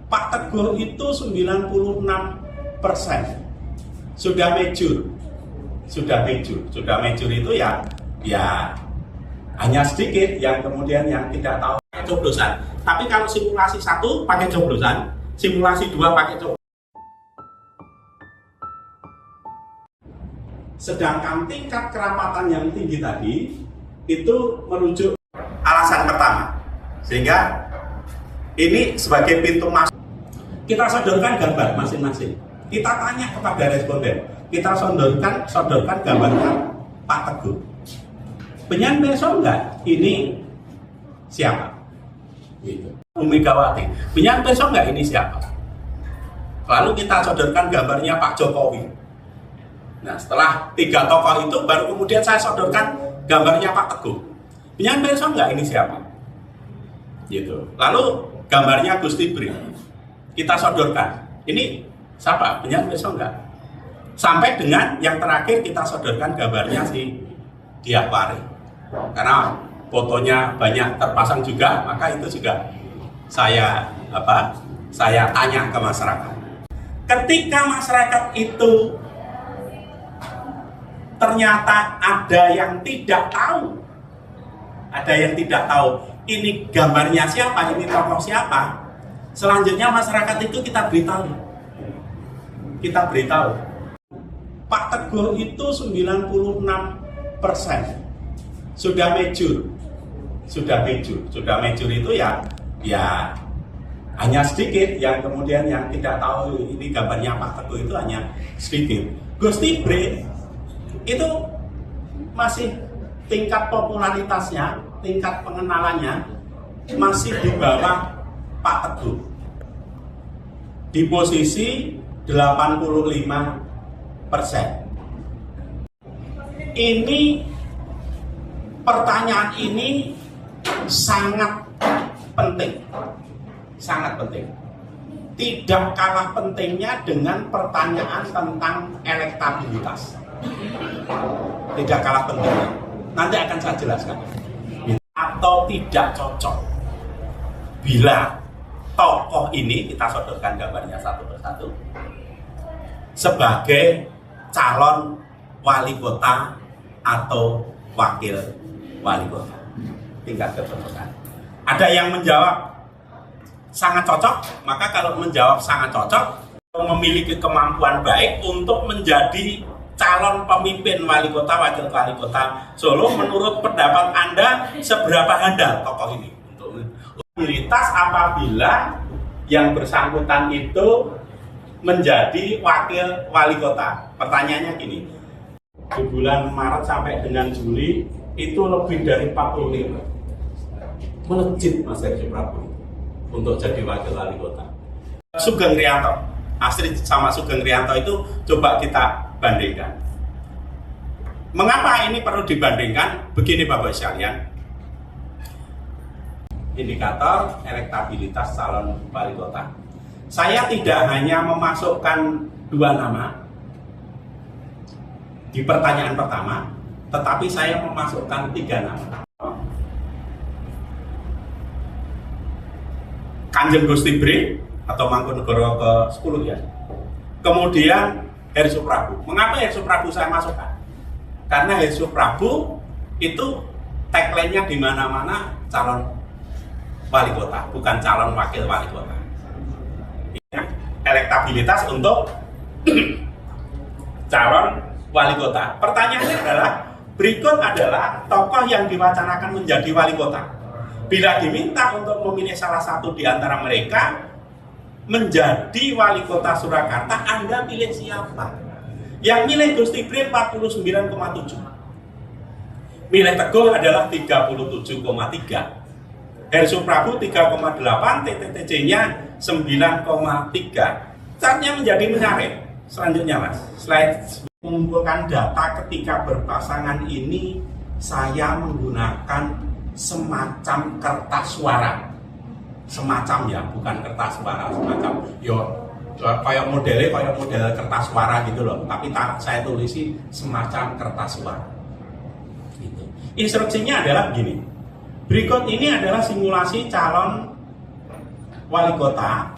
Pak Teguh itu 96% sudah major. Sudah major itu ya hanya sedikit yang kemudian yang tidak tahu coblosan. Tapi kalau simulasi 1 pakai coblosan, simulasi 2 pakai coblosan. Sedangkan tingkat kerapatan yang tinggi tadi itu merujuk alasan pertama. Sehingga ini sebagai pintu masuk. Kita sodorkan gambar masing-masing. Kita tanya kepada responden. Kita sodorkan gambarnya Pak Teguh. Penyan besok enggak? Ini siapa? Gitu. Bu Megawati. Penyan besok enggak? Ini siapa? Lalu kita sodorkan gambarnya Pak Jokowi. Nah, setelah 3 tokoh itu baru kemudian saya sodorkan gambarnya Pak Teguh. Penyan besok enggak? Ini siapa? Gitu. Lalu gambarnya Gus Tibri. Kita sodorkan. Ini siapa? Penyan besok enggak? Sampai dengan yang terakhir kita sodorkan gambarnya si Diakwari. Karena fotonya banyak terpasang juga, maka itu juga saya tanya ke masyarakat. Ketika masyarakat itu ternyata ada yang tidak tahu ini gambarnya siapa, ini tokoh siapa, selanjutnya masyarakat itu kita beritahu Pak Teguh itu 96% sudah major itu ya hanya sedikit yang kemudian yang tidak tahu ini gambarnya Pak Teguh itu hanya sedikit. Gus Tibri itu masih tingkat popularitasnya, tingkat pengenalannya masih di bawah Pak Teguh, di posisi 85%. Ini pertanyaan ini sangat penting. Tidak kalah pentingnya dengan pertanyaan tentang elektabilitas. Tidak kalah pentingnya. Nanti akan saya jelaskan. Atau tidak cocok bila tokoh ini, kita sodorkan gambarnya satu persatu, sebagai calon wali kota atau wakil wali kota tingkat kecocokan. Ada yang menjawab sangat cocok, maka kalau menjawab sangat cocok, memiliki kemampuan baik untuk menjadi calon pemimpin wali kota, wakil wali kota Solo, menurut pendapat Anda seberapa handal tokoh ini untuk elektabilitas apabila yang bersangkutan itu menjadi wakil wali kota? Pertanyaannya gini, di bulan Maret sampai dengan Juli itu lebih dari 45, melejit Mas Hersu Prabu untuk jadi wakil wali kota. Sugeng Rianto, Astrid sama Sugeng Rianto itu coba kita bandingkan. Mengapa ini perlu dibandingkan? Begini Bapak sekalian, indikator elektabilitas calon wali kota. Saya tidak hanya memasukkan 2 nama di pertanyaan pertama, tetapi saya memasukkan 3 nama. Kanjeng Gus Tibri atau Mangkunegoro ke-10 ya. Kemudian Hersu Prabu. Mengapa Hersu Prabu saya masukkan? Karena Hersu Prabu itu tagline-nya di mana-mana calon wali kota, bukan calon wakil wali kota. Elektabilitas untuk calon wali kota. Pertanyaannya adalah, berikut adalah tokoh yang diwacanakan menjadi wali kota. Bila diminta untuk memilih salah satu di antara mereka menjadi wali kota Surakarta, Anda pilih siapa? Yang milih Gus Tibri 49,7. Milih Teguh adalah 37,3. Hersu Prabu 3,8, TTTC-nya 9,3. Chartnya menjadi menarik. Selanjutnya Mas, slide. Mengumpulkan data ketika berpasangan ini, saya menggunakan semacam kertas suara. Semacam ya, bukan kertas suara, semacam kayak model kertas suara gitu loh. Tapi saya tulisi semacam kertas suara. Gitu. Instruksinya adalah gini. Berikut ini adalah simulasi calon wali kota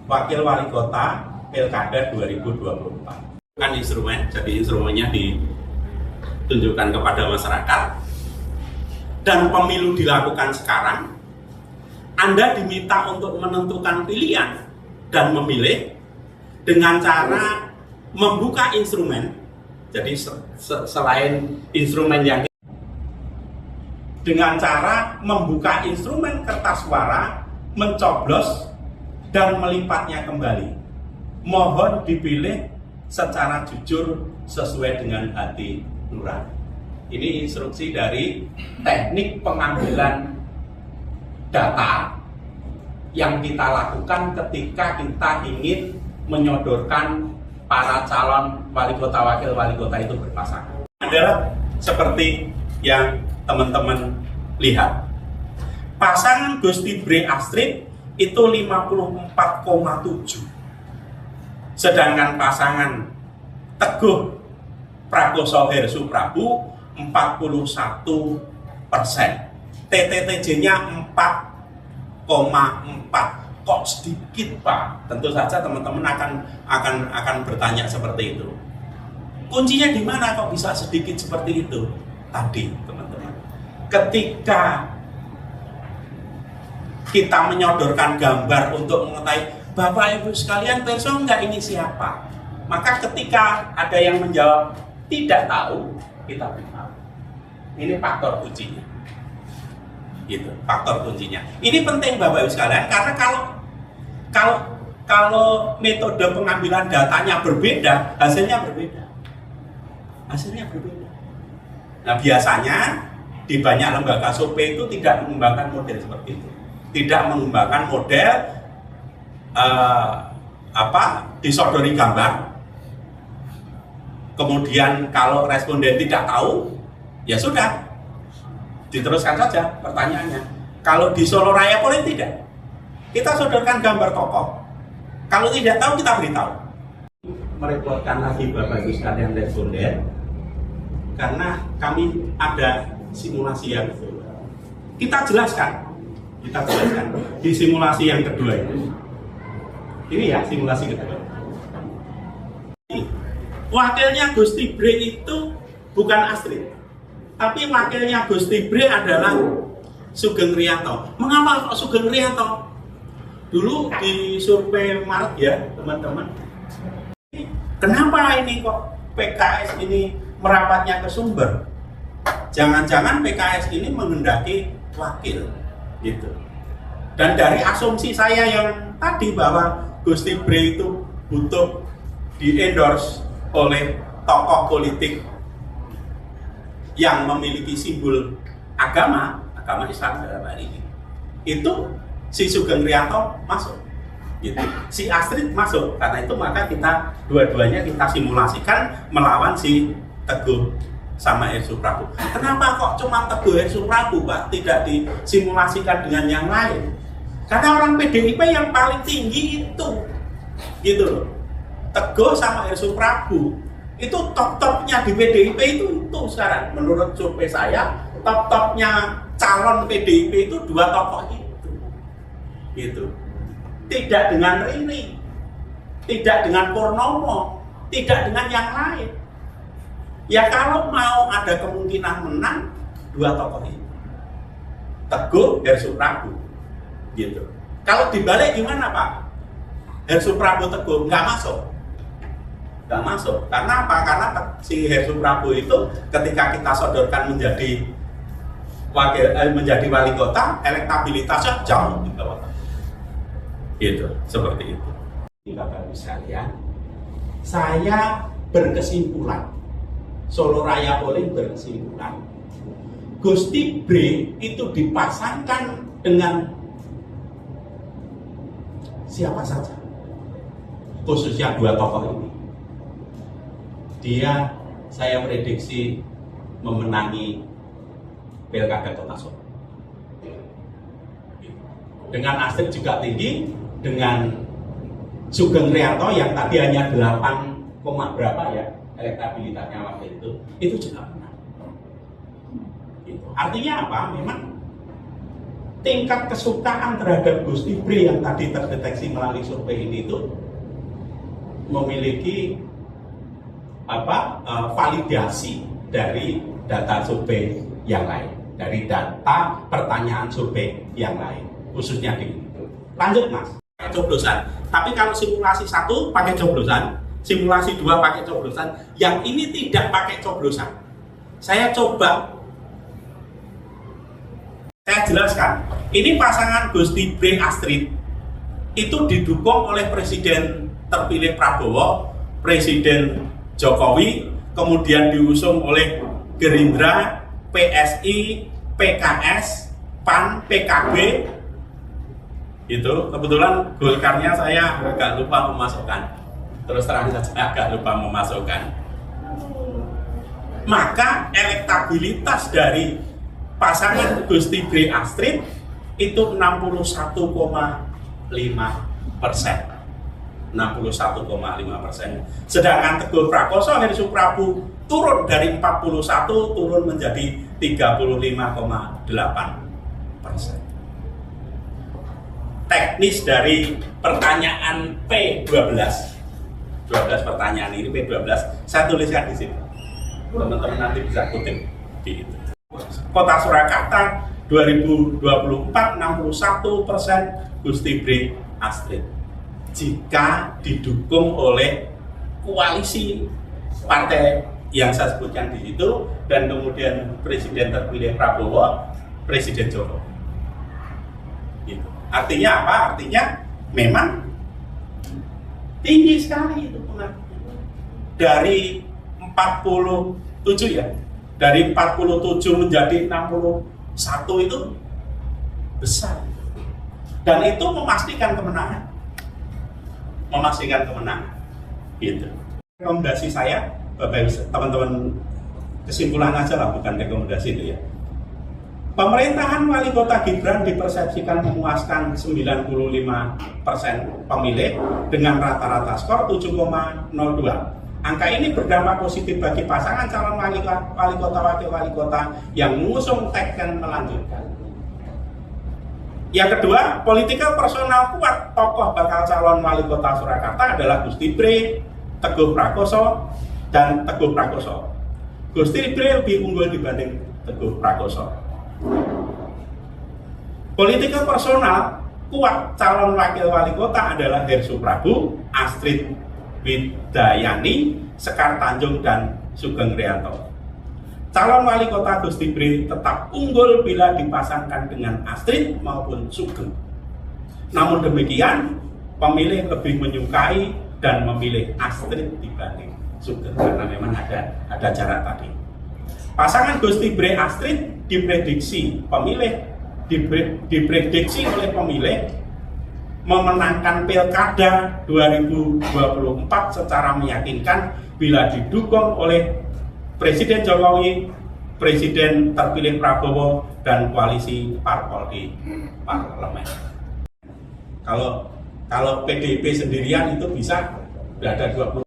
wakil wali kota Pilkada 2024. Kan instrumen, jadi instrumennya ditunjukkan kepada masyarakat, dan pemilu dilakukan sekarang. Anda diminta untuk menentukan pilihan dan memilih dengan cara membuka instrumen. Jadi selain instrumen yang dengan cara membuka instrumen kertas suara, mencoblos dan melipatnya kembali. Mohon dipilih secara jujur sesuai dengan hati nurani. Ini instruksi dari teknik pengambilan data yang kita lakukan ketika kita ingin menyodorkan para calon wali kota, wakil wali kota itu berpasangan. Adalah seperti yang teman-teman lihat. Pasangan Gusti Bre Astrid itu 54,7. Sedangkan pasangan Teguh Prakoso Hersuprabu 41%. TTTJ-nya 4,4. Kok sedikit, Pak? Tentu saja teman-teman akan bertanya seperti itu. Kuncinya di mana kok bisa sedikit seperti itu? Tadi, teman-teman, ketika kita menyodorkan gambar untuk mengetahui Bapak Ibu sekalian perso enggak ini siapa, maka ketika ada yang menjawab tidak tahu, kita beritahu. Ini faktor kuncinya. Gitu, faktor kuncinya. Ini penting Bapak Ibu sekalian, karena kalau metode pengambilan datanya berbeda, hasilnya berbeda. Hasilnya berbeda. Nah, biasanya di banyak lembaga survei itu tidak mengembangkan model seperti itu. Tidak mengembangkan model disodori gambar. Kemudian kalau responden tidak tahu, ya sudah, diteruskan saja pertanyaannya. Kalau di Solo Raya Polling tidak, kita sodorkan gambar tokoh. Kalau tidak tahu, kita beritahu. Merepotkan lagi Bapak Ibu sekalian responden, karena kami ada simulasi yang kita jelaskan di simulasi yang kedua ini. Ini ya simulasi kedua. Wakilnya Gusti Bre itu bukan Astrid, tapi wakilnya Gusti Bre adalah Sugeng Riyanto. Mengapa kok Sugeng Riyanto? Dulu di survei Maret ya teman-teman, kenapa ini kok PKS ini merapatnya ke Sumber? Jangan-jangan PKS ini menghendaki wakil gitu. Dan dari asumsi saya yang tadi bahwa Gusti Bre itu butuh di-endorse oleh tokoh politik yang memiliki simbol agama Islam dalam hal ini, itu si Sugeng Riyanto masuk gitu. Si Astrid masuk. Karena itu maka kita dua-duanya kita simulasikan melawan si Teguh sama Hersuprabu. Kenapa kok cuma Teguh Hersuprabu, Pak? Tidak disimulasikan dengan yang lain? Karena orang PDIP yang paling tinggi itu gitu loh. Teguh sama Hersuprabu itu top-topnya di PDIP itu sekarang. Menurut survei saya, top-topnya calon PDIP itu dua tokoh itu gitu. Tidak dengan Rini, tidak dengan Purnomo, tidak dengan yang lain. Ya kalau mau ada kemungkinan menang, dua tokoh itu, Teguh, Hersuprabu gitu. Kalau dibalik gimana Pak? Hersuprabu, Teguh nggak masuk. Karena apa? Karena si Hersuprabu itu ketika kita sodorkan menjadi wali kota, elektabilitasnya jauh di bawah. Gitu, seperti itu. Bapak Ibu sekalian, saya berkesimpulan, Solo Raya Polling berkesimpulan, Gusti Bre itu dipasangkan dengan siapa saja, khususnya dua tokoh ini. Dia, saya prediksi, memenangi Pilkada Kota Solo. Dengan Astrid juga tinggi, dengan Sugeng Riyanto yang tadi hanya 8, berapa ya elektabilitasnya waktu itu juga menang. Gitu. Artinya apa? Memang tingkat kesukaan terhadap Gus Ibri yang tadi terdeteksi melalui survei ini itu memiliki validasi dari data survei yang lain, dari data pertanyaan survei yang lain, khususnya di itu. Lanjut Mas, coblosan. Tapi kalau simulasi 1 pakai coblosan, simulasi 2 pakai coblosan, yang ini tidak pakai coblosan. Saya jelaskan. Ini pasangan Gus Ibri Astrid itu didukung oleh Presiden terpilih Prabowo, Presiden Jokowi, kemudian diusung oleh Gerindra, PSI, PKS, PAN, PKB. Itu kebetulan Golkarnya saya agak lupa memasukkan. Terus terang saja agak lupa memasukkan. Maka elektabilitas dari pasangan Gus Ibri Astrid itu 61,5%. 61,5%. Sedangkan Teguh Prakoso Heri Suprabu turun dari 41 turun menjadi 35,8%. Teknis dari pertanyaan P12. 12 pertanyaan ini P12 saya tuliskan di sini. Teman-teman nanti bisa kutip di itu. Kota Surakarta 2024 61% Gus Ibri Astrid. Jika didukung oleh koalisi partai yang saya sebutkan di situ dan kemudian Presiden terpilih Prabowo, Presiden Jokowi. Gitu. Artinya apa? Artinya memang tinggi sekali itu pengaruhnya. Dari 47 ya, dari 47 menjadi 61 itu besar. Dan itu memastikan kemenangan. Gitu. Rekomendasi saya, Bapak teman-teman, kesimpulan aja lah, bukan rekomendasi itu ya. Pemerintahan wali kota Gibran dipersepsikan memuaskan 95% pemilih dengan rata-rata skor 7,02. Angka ini berdampak positif bagi pasangan calon wali kota wakil wali kota yang mengusung tagline melanjutkan. Yang kedua, politikal personal kuat tokoh bakal calon wali kota Surakarta adalah Gus Ibri, Teguh Prakoso, dan Teguh Prakoso. Gus Ibri lebih unggul dibanding Teguh Prakoso. Politikal personal kuat calon wakil wali kota adalah Heri Suprabu, Astrid Widayani, Sekar Tanjung, dan Sugeng Rianto. Calon wali kota Gus Ibri tetap unggul bila dipasangkan dengan Astrid maupun Sugeng. Namun demikian, pemilih lebih menyukai dan memilih Astrid dibanding Sugeng karena memang ada jarak tadi. Pasangan Gus Ibri Astrid diprediksi oleh pemilih memenangkan Pilkada 2024 secara meyakinkan bila didukung oleh Presiden Jokowi, Presiden terpilih Prabowo, dan koalisi parpol di parlemen. Kalau PDIP sendirian itu bisa ada 20.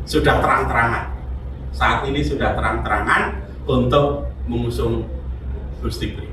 Sudah terang-terangan. Saat ini sudah terang-terangan untuk mengusung Gus Ibri.